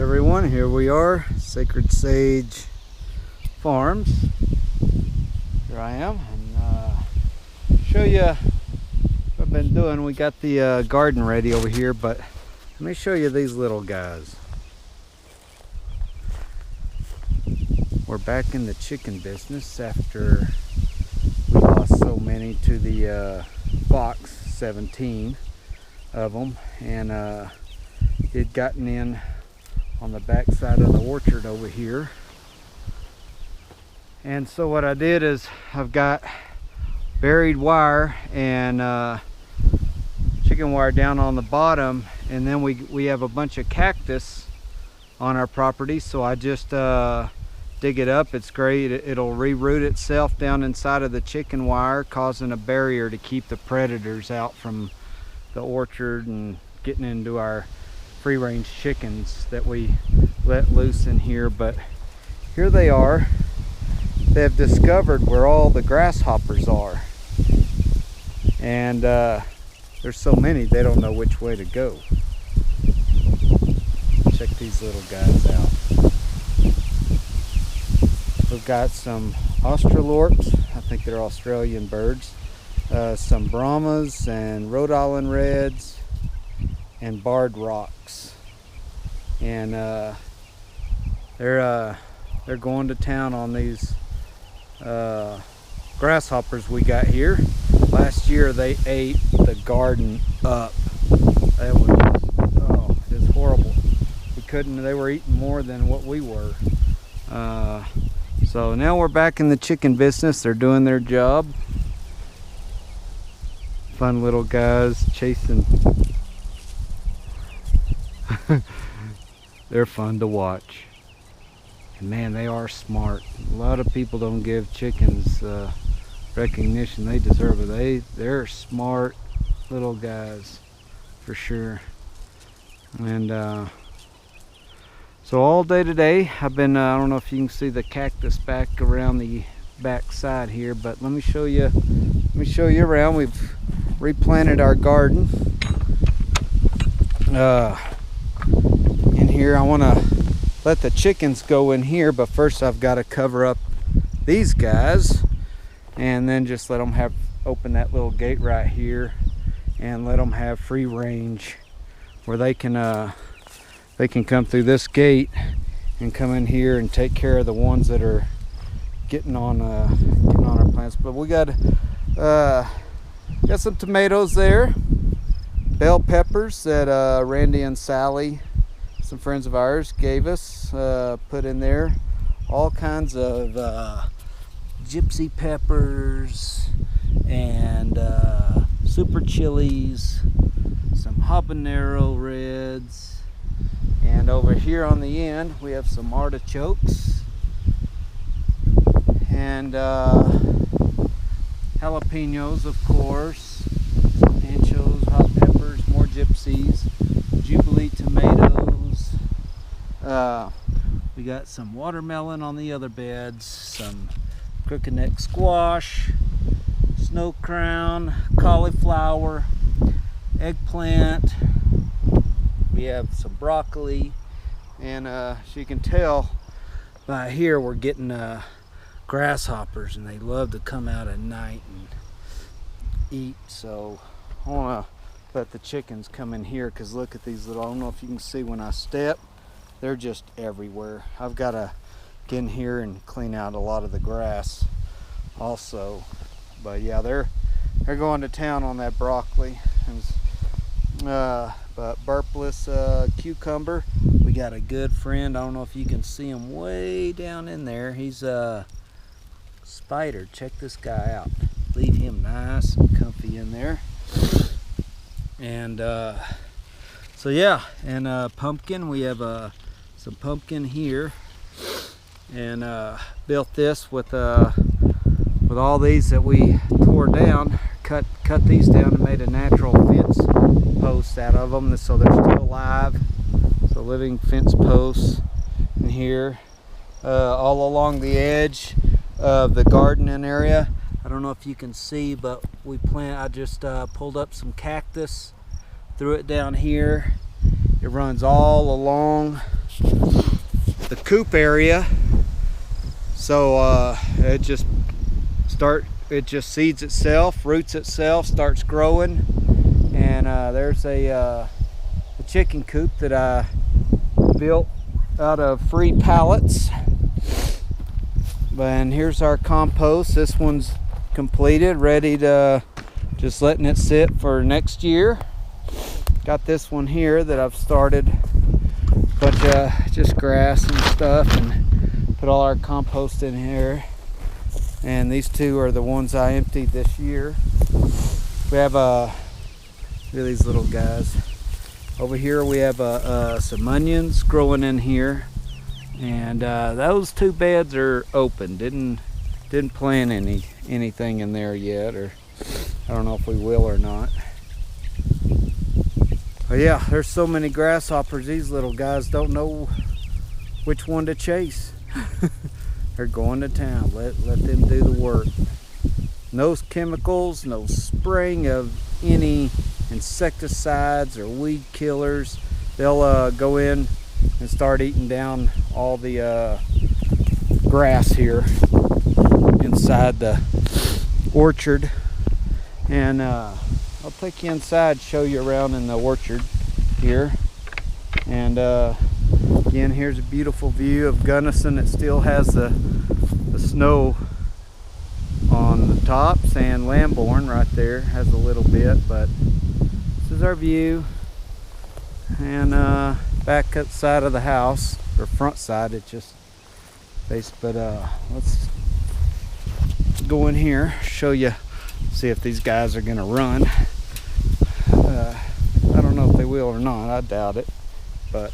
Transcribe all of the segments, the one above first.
everyone, here we are, Sacred Sage Farms. Here I am, and show you what I've been doing. We got the garden ready over here, but let me show you these little guys. We're back in the chicken business after we lost so many to the fox, 17 of them, and it gotten in on the back side of the orchard over here. And so what I did is I've got buried wire and chicken wire down on the bottom, and then we have a bunch of cactus on our property, so I just dig it up. It's great. It'll reroot itself down inside of the chicken wire, causing a barrier to keep the predators out from the orchard and getting into our free-range chickens that we let loose in here. But here they are. They've discovered where all the grasshoppers are, and there's so many they don't know which way to go. Check these little guys out. We've got some Australorps, I think they're Australian birds, some Brahmas and Rhode Island Reds and Barred Rocks, and they're going to town on these grasshoppers we got here. Last year they ate the garden up. It was horrible. They were eating more than what we were. So now we're back in the chicken business. They're doing their job. Fun little guys chasing. They're fun to watch. And man, they are smart. A lot of people don't give chickens recognition they deserve it. They're smart little guys for sure. And so all day today I've been I don't know if you can see the cactus back around the back side here, but let me show you around. We've replanted our garden in here. I want to let the chickens go in here, but first I've got to cover up these guys and then just let them open that little gate right here and let them have free range where they can come through this gate and come in here and take care of the ones that are getting on our plants. But we got some tomatoes there, bell peppers that Randy and Sally, some friends of ours, gave us, put in there. All kinds of gypsy peppers and super chilies, some habanero reds. And over here on the end we have some artichokes and jalapenos, of course, anchos, hot peppers, more gypsies, Jubilee tomatoes. We got some watermelon on the other beds, some crooked neck squash, snow crown, cauliflower, eggplant. We have some broccoli, and as you can tell by here, we're getting grasshoppers, and they love to come out at night and eat. So I want to let the chickens come in here, because look at these little, I don't know if you can see when I step, they're just everywhere. I've got to get in here and clean out a lot of the grass also. But yeah, they're going to town on that broccoli. But burpless cucumber, we got a good friend. I don't know if you can see him way down in there. He's a spider. Check this guy out. Leave him nice and comfy in there. And so yeah, and pumpkin, we have some pumpkin here, and built this with all these that we tore down, cut these down and made a natural fence post out of them, so they're still alive. So living fence posts in here, all along the edge of the gardening area. I don't know if you can see, but I just pulled up some cactus, threw it down here. It runs all along the coop area. So it just seeds itself, roots itself, starts growing. And there's a chicken coop that I built out of free pallets. And here's our compost. This one's completed, ready to just letting it sit for next year. Got this one here that I've started a bunch of just grass and stuff, and put all our compost in here. And these two are the ones I emptied this year. We have look at these little guys. Over here we have some onions growing in here, and those two beds are open. Didn't plant anything in there yet, or I don't know if we will or not. But yeah, there's so many grasshoppers. These little guys don't know which one to chase. They're going to town. Let them do the work. No chemicals, no spraying of any insecticides or weed killers. They'll go in and start eating down all the grass here inside the orchard. And I'll take you inside, show you around in the orchard here. And again, here's a beautiful view of Gunnison. It still has the snow on the tops, and Lambourne right there has a little bit, but this is our view. And back outside of the house, or front side, it just faced. But let's go in here, show you, see if these guys are gonna run. I don't know if they will or not. I doubt it, but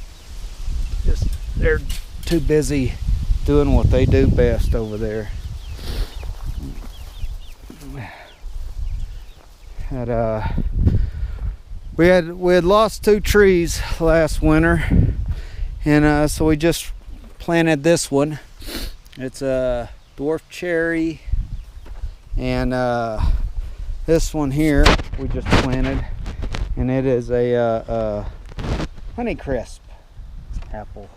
just they're too busy doing what they do best over there. We had lost 2 trees last winter, and so we just planted this one. It's a dwarf cherry, and this one here we just planted, and it is a Honeycrisp apple.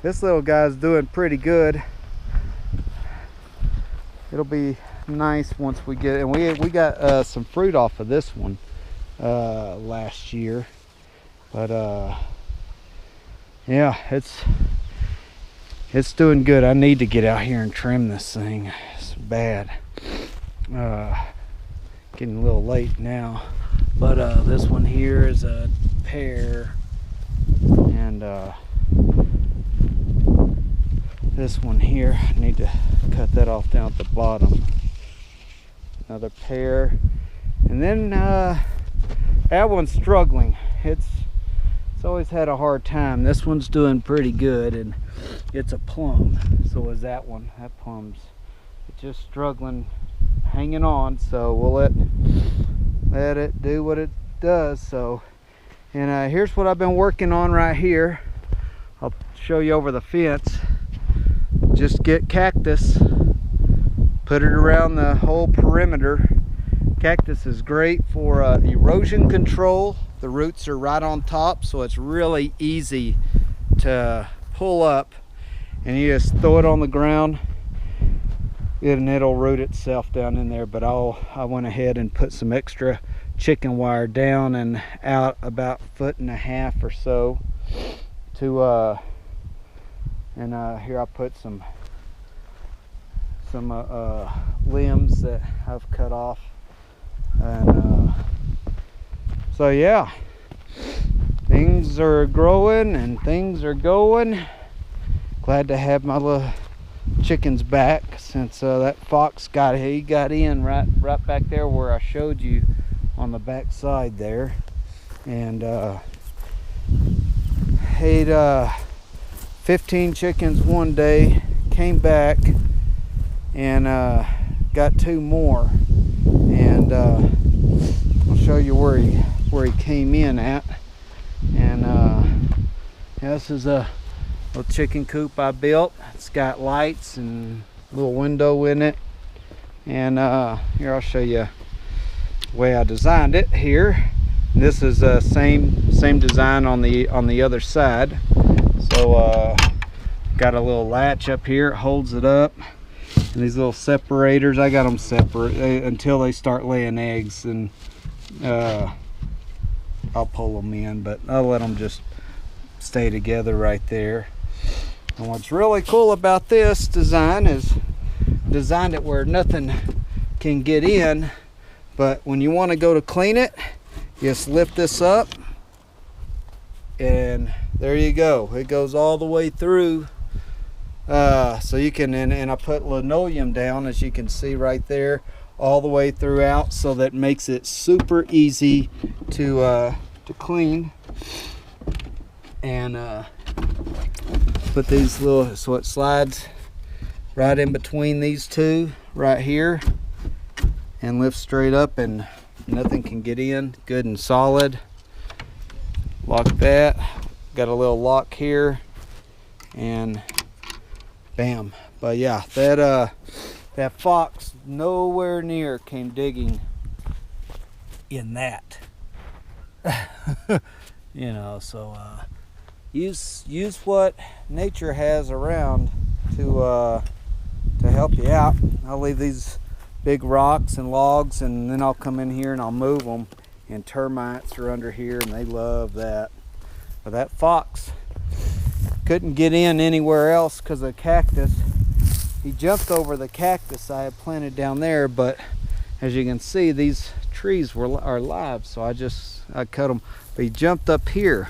This little guy's doing pretty good. It'll be nice once we get it. And we got some fruit off of this one last year, but yeah, it's doing good. I need to get out here and trim this thing. It's bad. Getting a little late now, but this one here is a pear, and this one here, I need to cut that off down at the bottom. Another pear, and then that one's struggling. It's always had a hard time. This one's doing pretty good, and it's a plum. So is that one. That plum's just struggling, hanging on. So we'll let it do what it does. So, and here's what I've been working on right here. I'll show you over the fence. Just get cactus, put it around the whole perimeter. Cactus is great for erosion control. The roots are right on top, so it's really easy to pull up, and you just throw it on the ground and it'll root itself down in there. But I went ahead and put some extra chicken wire down and out about 1.5 feet or so to here I put some limbs that I've cut off, and so yeah, things are growing and things are going. Glad to have my little chickens back, since that fox got in right back there where I showed you on the back side there, and ate 15 chickens one day, came back and got 2 more, and I'll show you where he came in at. And yeah, this is a little chicken coop I built. It's got lights and a little window in it, and here I'll show you the way I designed it here. This is the same design on the other side. So got a little latch up here, it holds it up, and these little separators, I got them separate until they start laying eggs, and I'll pull them in, but I'll let them just stay together right there. And what's really cool about this design is designed it where nothing can get in, but when you want to go to clean it, you just lift this up and there you go. It goes all the way through. So you can, and I put linoleum down, as you can see right there, all the way throughout, so that makes it super easy to clean. And put these little, so it slides right in between these two right here and lifts straight up and nothing can get in. Good and solid. Lock that. Got a little lock here and bam. But yeah, that fox nowhere near came digging in that. You know, so use what nature has around to help you out. I'll leave these big rocks and logs, and then I'll come in here and I'll move them, and termites are under here and they love that. But that fox couldn't get in anywhere else because of cactus. He jumped over the cactus I had planted down there, but as you can see, these trees are live, so I cut them. But he jumped up here.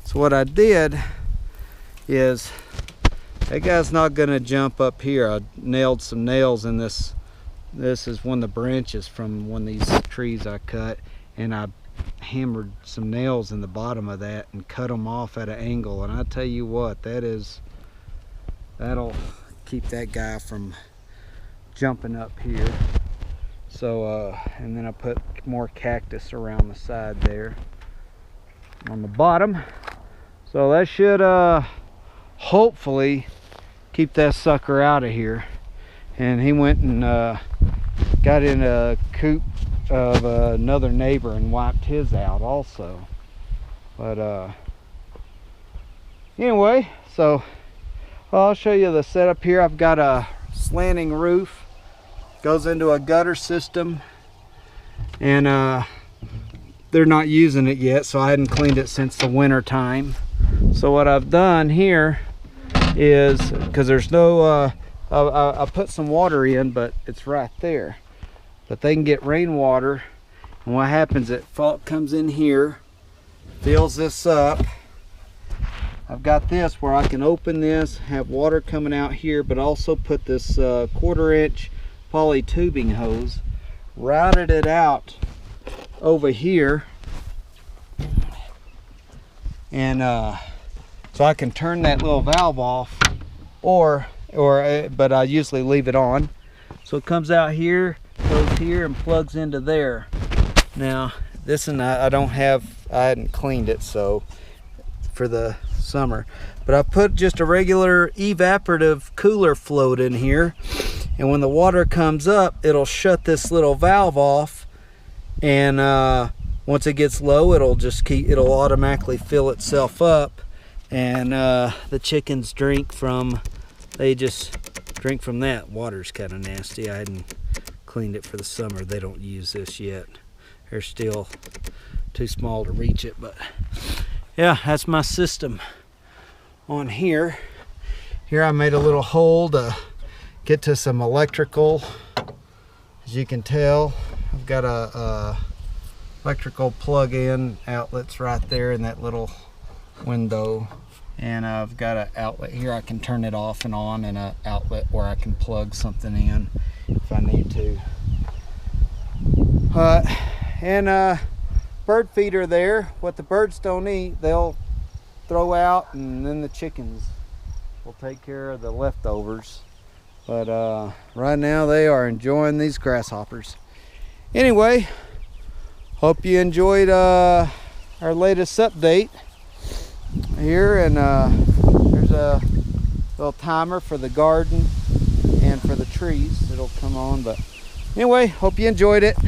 So what I did is, that guy's not gonna jump up here. I nailed some nails in this. This is one of the branches from one of these trees I cut, and I hammered some nails in the bottom of that and cut them off at an angle. And I tell you what, that'll keep that guy from jumping up here. So and then I put more cactus around the side there on the bottom. So that should hopefully keep that sucker out of here. And he went and got in a coop of another neighbor and wiped his out also. But anyway, so I'll show you the setup here. I've got a slanting roof, goes into a gutter system, and they're not using it yet, so I hadn't cleaned it since the winter time. So what I've done here is, because there's no I put some water in, but it's right there, but they can get rainwater, and what happens, it comes in here, fills this up. I've got this where I can open this, have water coming out here, but also put this 1/4 inch poly tubing hose, routed it out over here, and so I can turn that little valve off, but I usually leave it on. So it comes out here, goes here, and plugs into there. Now this one I hadn't cleaned it so for the summer, but I put just a regular evaporative cooler float in here, and when the water comes up, it'll shut this little valve off, and once it gets low, it'll automatically fill itself up, and the chickens they just drink from that. Water's kind of nasty. I hadn't cleaned it for the summer. They don't use this yet. They're still too small to reach it, but yeah, that's my system on here. Here I made a little hole to get to some electrical. As you can tell, I've got a electrical plug-in outlets right there in that little window, and I've got an outlet here I can turn it off and on, and an outlet where I can plug something in if I need to. And bird feeder there. What the birds don't eat, they'll throw out, and then the chickens will take care of the leftovers. But right now they are enjoying these grasshoppers. Anyway, hope you enjoyed our latest update here, and there's a little timer for the garden and for the trees. It'll come on, but anyway, hope you enjoyed it.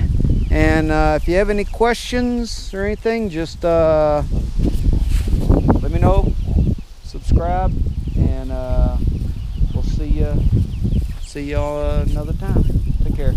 And if you have any questions or anything, just let me know. Subscribe. subscribe, and we'll see y'all another time. Take care.